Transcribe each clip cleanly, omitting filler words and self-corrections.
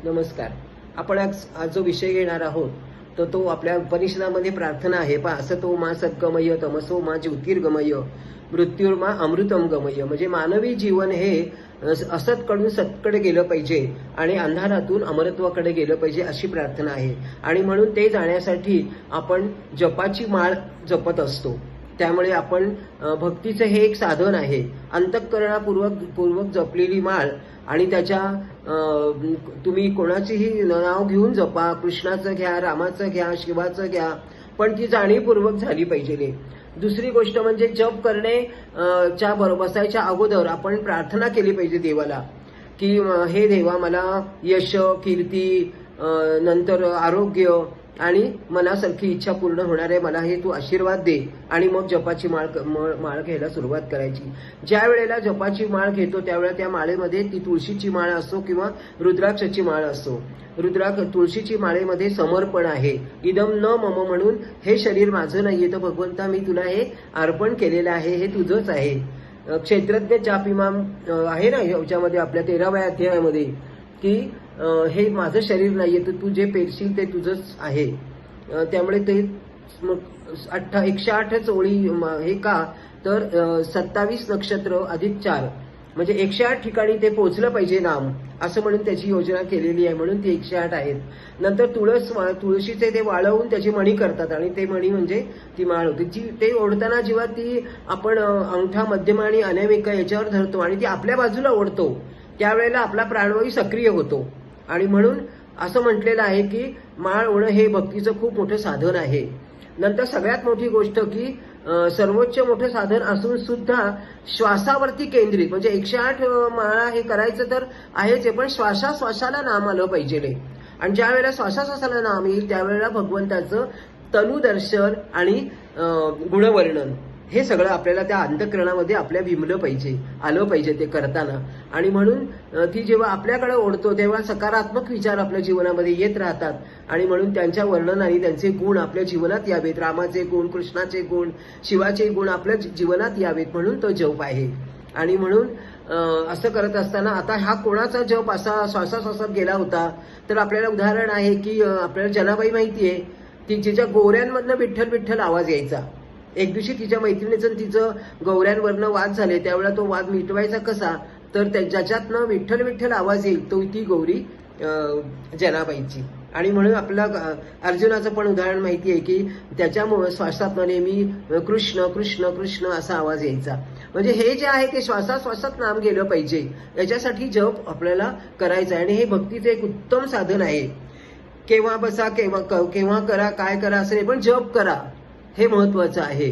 नमस्कार. आपण आज जो विषय घेणार आहोत तर तो आपल्या उपनिषदामध्ये प्रार्थना आहे. पहा, असतो मा सद्गमय तमसो मा ज्योतिर्गमय मृत्युर्मा अमृतम गमय. म्हणजे मानवी जीवन हे असतकडून सतकडे गेलं पाहिजे आणि अंधारातून अमरत्वाकडे गेलं पाहिजे अशी प्रार्थना आहे. आणि म्हणून ते जाण्यासाठी आपण जपाची माळ जपत असतो. त्यामुळे आपण भक्तीचं हे एक साधन आहे. अंतःकरणापूर्वक जपलेली माळ आणि त्याच्या तुम्ही कोणाचेही नाव घेऊन जपा, कृष्णाचं घ्या, रामाचं घ्या, शिवाचं घ्या, पण ती जाणीवपूर्वक झाली पाहिजे. दुसरी गोष्ट म्हणजे जप करणे च्या बसायच्या अगोदर आपण प्रार्थना केली पाहिजे देवाला की हे देवा मला यश, कीर्ती, नंतर आरोग्य आणि मनासारखी इच्छा पूर्ण होणार आहे, मला हे तू आशीर्वाद दे. आणि मग जपाची माळ घ्यायला सुरुवात करायची. ज्या वेळेला जपाची माळ घेतो त्यावेळेला त्या माळेमध्ये ती तुळशीची माळ असो किंवा रुद्राक्षाची माळ असो, तुळशीची माळेमध्ये समर्पण आहे. इदम न मम, म्हणून हे शरीर माझं नाहीये तर भगवंता मी तुला हे अर्पण केलेलं आहे, हे तुझंच आहे. क्षेत्रज्ञ चापिमाम आहे ना याच्यामध्ये आपल्या 13व्या अध्यायामध्ये की हे माझं शरीर नाहीये तर तू जे पेरशील ते तुझंच आहे. त्यामुळे ते 108 ओळी हे का तर 27 नक्षत्र अधिक 4 म्हणजे 108 ठिकाणी ते पोहोचलं पाहिजे नाम, असं म्हणून त्याची योजना केलेली आहे. म्हणून ती 108 आहेत. नंतर तुळशीचे ते वाळवून त्याची मणी करतात आणि ते मणी म्हणजे ती माळ होती. ते ओढताना जेव्हा ती आपण अंगठा, मध्यम आणि अनामिका याच्यावर धरतो आणि ती आपल्या बाजूला ओढतो त्यावेळेला आपला प्राणवायू सक्रिय होतो. आणि म्हणून असं म्हटलेलं आहे की माळ ओढणं हे भक्तीचं खूप मोठं साधन आहे. नंतर सगळ्यात मोठी गोष्ट की सर्वोच्च मोठं साधन असून सुद्धा श्वासावरती केंद्रित, म्हणजे 108 माळा हे करायचं तर आहेच, पण श्वासाला नाम आलं पाहिजे. आणि ज्या वेळेला श्वासाला नाम येईल त्यावेळेला भगवंताचं तनुदर्शन आणि गुणवर्णन हे सगळं आपल्याला त्या अंतःकरणामध्ये आपल्या भिमलं पाहिजे, आलं पाहिजे ते करताना. आणि म्हणून ती जेव्हा आपल्याकडे ओढतो तेव्हा सकारात्मक विचार आपल्या जीवनामध्ये येत राहतात. आणि म्हणून त्यांच्या वर्णन आणि त्यांचे गुण आपल्या जीवनात यावेत, रामाचे गुण, कृष्णाचे गुण, शिवाचे गुण आपल्या जीवनात यावेत, म्हणून तो जप आहे. आणि म्हणून असं करत असताना आता हा कोणाचा जप असा श्वासाश्वासात गेला होता तर आपल्याला उदाहरण आहे की आपल्याला जनाबाई माहितीये, ती तिच्या गोऱ्यांमधनं विठ्ठल विठ्ठल आवाज यायचा. एक दिवशी तिच्या मैत्रिणीचं तिचं गौऱ्यांवरनं वाद झाले, त्यावेळेला तो वाद मिटवायचा कसा तर ज्याच्यातनं विठ्ठल विठ्ठल आवाज येईल तो ती गौरी जनाबाईची. आणि म्हणून आपल्याला अर्जुनाचं पण उदाहरण माहिती आहे की त्याच्यामुळे श्वासात नेहमी कृष्ण कृष्ण कृष्ण असा आवाज यायचा. म्हणजे हे जे आहे ते श्वासात नाम गेलं पाहिजे, याच्यासाठी जप आपल्याला करायचा आहे. आणि हे भक्तीचं एक उत्तम साधन आहे. केव्हा बसा, केव्हा करा, काय करा असं नाही, पण जप करा हे महत्वाचं आहे.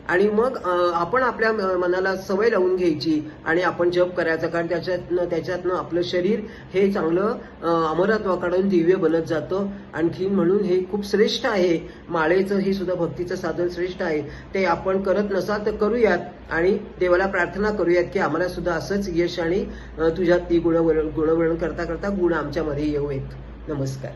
आणि मग आपण आपल्या मनाला सवय लावून घ्यायची आणि आपण जप करायचा, कारण त्याच्यातनं आपलं शरीर हे चांगलं अमरत्वाकडून दिव्य बनत जातं. आणखी म्हणून हे खूप श्रेष्ठ आहे. माळेचं हे सुद्धा भक्तीचं साधन श्रेष्ठ आहे. ते आपण करत नसाल तर करूयात आणि देवाला प्रार्थना करूयात की आम्हाला सुद्धा असंच यश आणि तुझ्यात ती गुणवर्णन करता करता गुण आमच्यामध्ये येऊयात. नमस्कार.